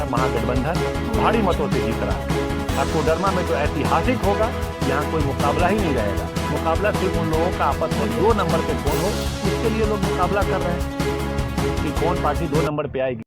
हमारा महागठबंधन भारी मतों से जीत रहा है। और कोडरमा में जो ऐतिहासिक होगा, यहाँ कोई मुकाबला ही नहीं रहेगा। मुकाबला सिर्फ उन लोगों का आपस में 2 नंबर पे कौन हो, उसके लिए लोग मुकाबला कर रहे हैं कि कौन पार्टी 2 नंबर पे आएगी।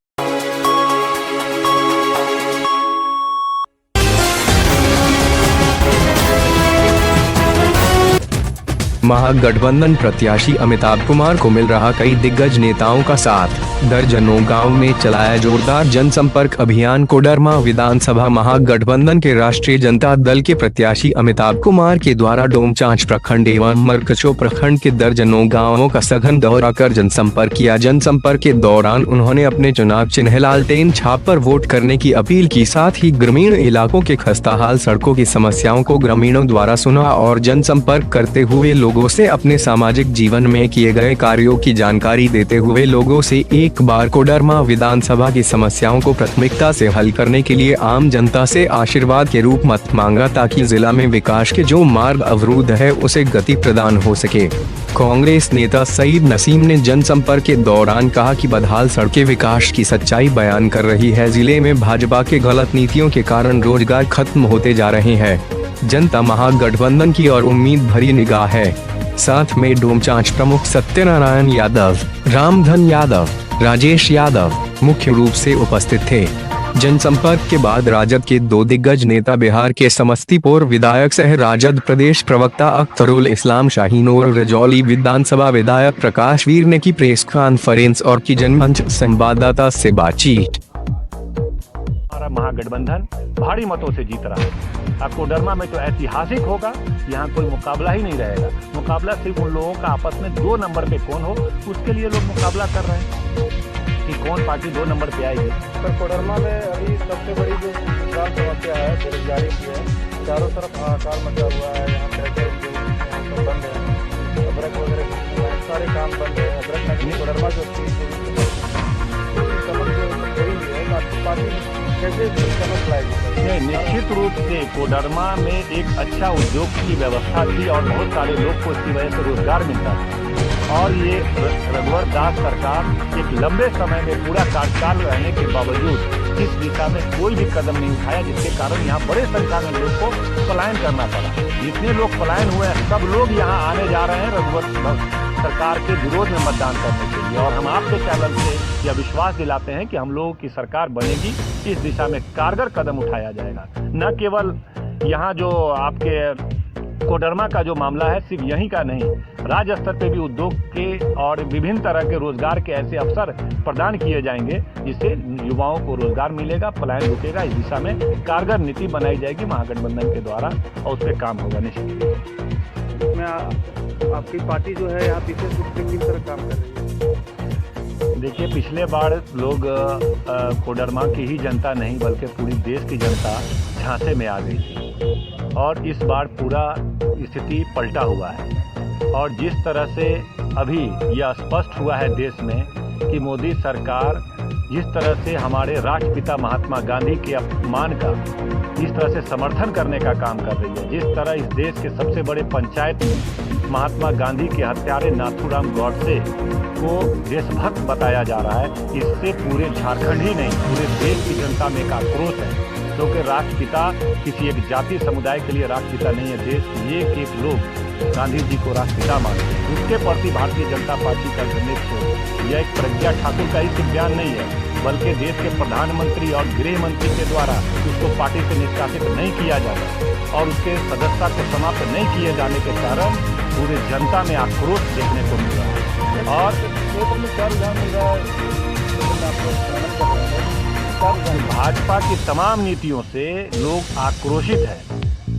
महागठबंधन प्रत्याशी अमिताभ कुमार को मिल रहा कई दिग्गज नेताओं का साथ। दर्जनों गांव में चलाया जोरदार जनसंपर्क अभियान। कोडरमा विधानसभा महागठबंधन के राष्ट्रीय जनता दल के प्रत्याशी अमिताभ कुमार के द्वारा डोमचांच प्रखंड एवं मरकचो प्रखंड के दर्जनों गाँवों का सघन दौरा कर जनसंपर्क किया। जनसंपर्क के दौरान उन्होंने अपने चुनाव चिन्ह लालटेन छाप पर वोट करने की अपील की। साथ ही ग्रामीण इलाकों के खस्ताहाल सड़कों की समस्याओं को ग्रामीणों द्वारा सुना और जनसंपर्क करते हुए लोगों से अपने सामाजिक जीवन में किए गए कार्यों की जानकारी देते हुए लोगों से एक बार कोडरमा विधानसभा की समस्याओं को प्राथमिकता से हल करने के लिए आम जनता से आशीर्वाद के रूप मत मांगा, ताकि जिला में विकास के जो मार्ग अवरुद्ध है उसे गति प्रदान हो सके। कांग्रेस नेता सईद नसीम ने जनसंपर्क के दौरान कहा कि बदहाल सड़कें विकास की सच्चाई बयान कर रही है। जिले में भाजपा के गलत नीतियों के कारण रोजगार खत्म होते जा रहे हैं। जनता महागठबंधन की और उम्मीद भरी निगाह है। साथ में डोमचांच प्रमुख सत्यनारायण यादव, रामधन यादव, राजेश यादव मुख्य रूप से उपस्थित थे। जनसंपर्क के बाद राजद के 2 दिग्गज नेता बिहार के समस्तीपुर विधायक सह राजद प्रदेश प्रवक्ता अख्तरुल इस्लाम शाहीन और रजौली विधानसभा विधायक प्रकाश वीर ने की प्रेस कॉन्फ्रेंस और की जनमंच संवाददाता से बातचीत। हमारा महागठबंधन भारी मतों से जीत रहा है। अब कोडरमा में तो ऐतिहासिक होगा, यहाँ कोई मुकाबला ही नहीं रहेगा। मुकाबला सिर्फ उन लोगों का आपस में 2 नंबर पे कौन हो, उसके लिए लोग मुकाबला कर रहे हैं कि कौन पार्टी 2 नंबर पे आएगी। सर, कोडरमा में अभी सबसे बड़ी जो विशाल समस्या है बेरोजगारी की है। चारों तरफ हाहाकार मचा हुआ है। यहाँ ट्रैक्टर सब बंद है, अदरक वगैरह सारे काम बंद है। अदरक नगरी कोडरमा जो निश्चित रूप से कोडरमा में एक अच्छा उद्योग की व्यवस्था थी और बहुत सारे लोग को इसकी वजह से रोजगार मिलता था। और ये रघुवर दास सरकार एक लंबे समय में पूरा कार्यकाल रहने के बावजूद इस दिशा में कोई भी कदम नहीं उठाया, जिसके कारण यहाँ बड़े संख्या में लोग को पलायन करना पड़ा। जितने लोग पलायन हुए हैं सब लोग यहाँ आने जा रहे हैं रघुवर सरकार के विरोध में मतदान करने के लिए। और हम आपके चैनल से यह विश्वास दिलाते हैं कि हम लोगों की सरकार बनेगी, इस दिशा में कारगर कदम उठाया जाएगा। न केवल यहाँ जो आपके कोडरमा का जो मामला है सिर्फ यहीं का नहीं, राज्य स्तर पे भी उद्योग के और विभिन्न तरह के रोजगार के ऐसे अवसर प्रदान किए जाएंगे जिससे युवाओं को रोजगार मिलेगा, पलायन रुकेगा। इस दिशा में कारगर नीति बनाई जाएगी महागठबंधन के द्वारा और उस पर काम होगा निश्चित। आपकी पार्टी जो है यहाँ पीछे किस तरह काम कर रही है? देखिए, पिछले बार लोग कोडरमा की ही जनता नहीं बल्कि पूरी देश की जनता झांसे में आ गई थी और इस बार पूरा स्थिति पलटा हुआ है। और जिस तरह से अभी यह स्पष्ट हुआ है देश में कि मोदी सरकार जिस तरह से हमारे राष्ट्रपिता महात्मा गांधी के अपमान का जिस तरह से समर्थन करने का काम कर रही है, जिस तरह इस देश के सबसे बड़े पंचायत में महात्मा गांधी के हत्यारे नाथूराम गौडसे को देशभक्त बताया जा रहा है, इससे पूरे झारखंड ही नहीं पूरे देश की जनता में एक आक्रोश है। क्योंकि राष्ट्रपिता किसी एक जाति समुदाय के लिए राष्ट्रपिता नहीं है, देश के एक लोग गांधी जी को राष्ट्रपिता मानते हैं। उसके प्रति भारतीय जनता पार्टी का नेतृत्व यह एक प्रज्ञा ठाकुर का ही सिर्फ बयान नहीं है, बल्कि देश के प्रधानमंत्री और गृह मंत्री के द्वारा उसको पार्टी से निष्कासित नहीं किया जाता और उसके सदस्यता को समाप्त नहीं किए जाने के कारण पूरी जनता में आक्रोश देखने को मिल रहा है। और भाजपा की तमाम नीतियों से लोग आक्रोशित है,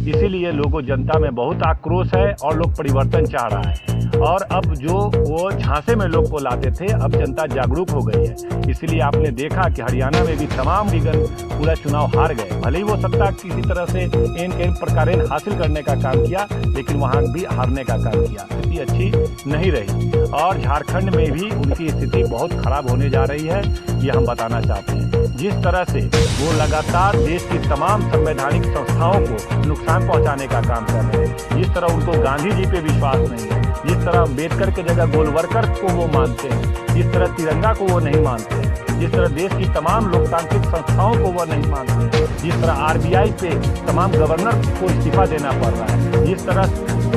इसीलिए लोगों जनता में बहुत आक्रोश है और लोग परिवर्तन चाह रहा है। और अब जो वो झांसे में लोग को लाते थे, अब जनता जागरूक हो गई है। इसलिए आपने देखा कि हरियाणा में भी तमाम विगन पूरा चुनाव हार गए। भले ही वो सत्ता किसी तरह से इन प्रकार हासिल करने का काम किया, लेकिन वहाँ भी हारने का काम किया। स्थिति अच्छी नहीं रही और झारखंड में भी उनकी स्थिति बहुत खराब होने जा रही है, ये हम बताना चाहते हैं। जिस तरह से वो लगातार देश की तमाम संवैधानिक संस्थाओं को नुकसान पहुंचाने का काम कर रहे हैं, जिस तरह उनको गांधी जी पे विश्वास नहीं है, जिस तरह अम्बेडकर के जगह गोलवरकर को वो मानते हैं, जिस तरह तिरंगा को वो नहीं मानते हैं, जिस तरह देश की तमाम लोकतांत्रिक संस्थाओं को वह नहीं मानते, जिस तरह आरबीआई पे तमाम गवर्नर को इस्तीफा देना पड़ रहा है, जिस तरह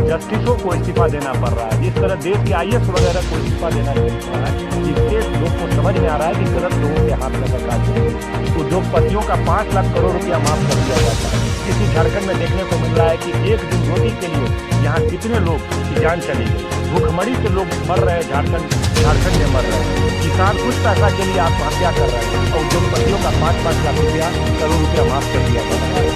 जस्टिसों को इस्तीफा देना पड़ रहा है, जिस तरह देश के आईएएस वगैरह को इस्तीफा देना पड़ रहा है, इससे लोग को समझ में आ रहा है कि गलत लोगों के हाथ में सरकार चल रही है। उद्योगपतियों का 5 लाख करोड़ रुपया माफ कर दिया जाता है। इसी झारखंड में देखने को मिल रहा है कि एक दिन रोटी के लिए यहाँ कितने लोग की जान चली गई, भूखमरी से लोग मर रहे हैं, झारखंड में मर रहे हैं। किसान कुछ पैसा के लिए आत्महत्या कर रहे हैं और उद्योगपतियों का 5-5 लाख रुपया करोड़ रुपया माफ कर दिया जा रहा है।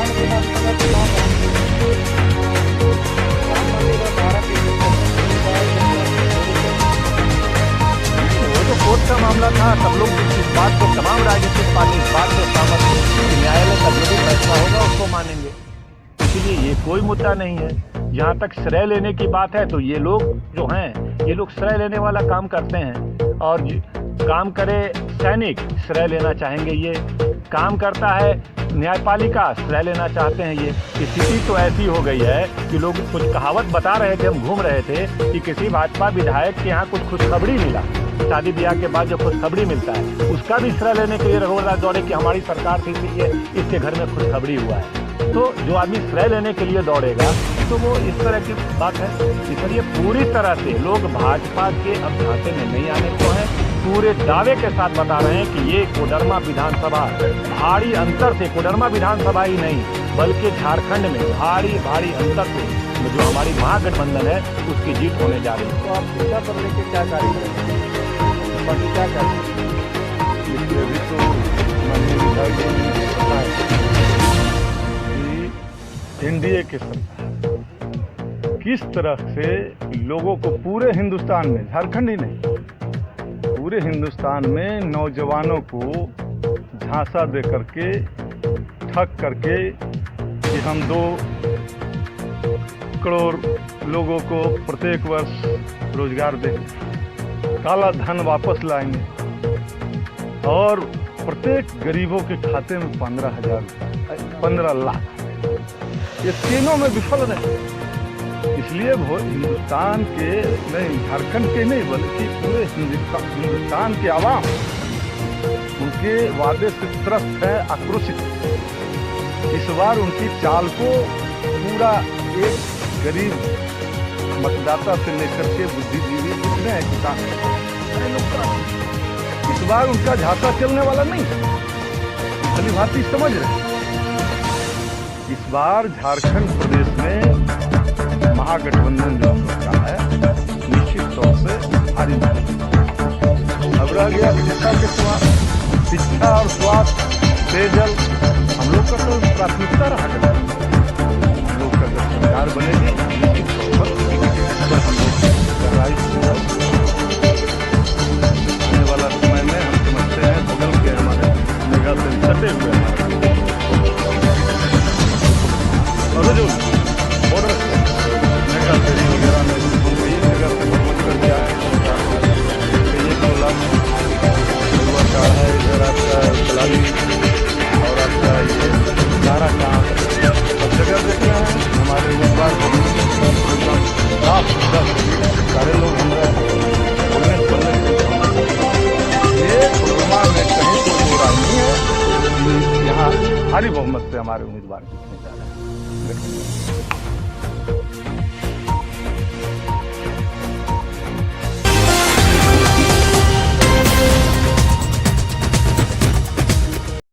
कोर्ट का मामला था, सब लोग इस बात को, तमाम राजनीतिक पार्टी इस बात को सहमत थे कि न्यायालय का जो भी फैसला होगा उसको मानेंगे। इसलिए ये कोई मुद्दा नहीं है। जहाँ तक श्रेय लेने की बात है तो ये लोग जो हैं, ये लोग श्रेय लेने वाला काम करते हैं और काम करे सैनिक श्रेय लेना चाहेंगे, ये काम करता है न्यायपालिका श्रेय लेना चाहते हैं। ये स्थिति तो ऐसी हो गई है कि लोग कुछ कहावत बता रहे थे, हम घूम रहे थे कि किसी भाजपा विधायक के यहाँ कुछ खुशखबरी मिला, शादी ब्याह के बाद जो खुशखबरी मिलता है उसका भी श्रेय लेने के लिए रघुवर दौड़े कि हमारी सरकार थी इसलिए इसके घर में खुशखबरी हुआ है। तो जो आदमी श्रेय लेने के लिए दौड़ेगा तो वो इस तरह की बात है। इसलिए पूरी तरह से लोग भाजपा के अब झांसे में नहीं आने को हैं। पूरे दावे के साथ बता रहे हैं कि ये कोडरमा विधानसभा भारी अंतर से, कोडरमा विधानसभा ही नहीं बल्कि झारखंड में भारी अंतर से जो हमारी महागठबंधन है उसकी जीत होने जा रही है। तो आप टीका पर लेके क्या कार्य करेंगे, बाकी क्या करेंगे? अभी तो माननीय विधायक जी ने बताया कि एनडीए की सरकार किस तरह से लोगों को पूरे हिंदुस्तान में, झारखंड ही नहीं पूरे हिंदुस्तान में नौजवानों को झांसा दे करके, ठग करके कि हम 2 करोड़ लोगों को प्रत्येक वर्ष रोजगार देंगे, काला धन वापस लाएंगे और प्रत्येक गरीबों के खाते में 15 लाख, ये तीनों में विफल रहे। इसलिए हिंदुस्तान के नहीं, झारखंड के नहीं बल्कि पूरे हिंदुस्तान के आवाम उनके वादे से त्रस्त है, आक्रोशित है। इस बार उनकी चाल को पूरा एक गरीब मतदाता से लेकर के बुद्धिजीवी जितने हैं, किसान इस बार उनका झांसा चलने वाला नहीं है। भली भांति समझ रहे, इस बार झारखंड प्रदेश में महागठबंधन जो सरकार है निश्चित तौर से भारी अब रह गया शिक्षा और स्वास्थ्य, पेयजल, हम लोग का तो प्राथमिकता रहा करता है। हम लोग का जब सरकार बनेगी निश्चित तौर पर हम लोग आने वाला समय में हम समझते हैं बगल के हमारे जगह से सटे हुए और जो बॉर्डर मेगा फेरी वगैरह में ये जगह से मजबूत कर दिया है। ये कौला का है, इधर आपका कलाली और आपका ये सारा काम सब जगह देख रहे हैं। हमारे उम्मीदवार सारे लोग हमारा बोलने ये कोडरमा में कहीं कोई हो रहा नहीं है। यहाँ भारी बहुमत से हमारे उम्मीदवार जीतने जा रहे हैं।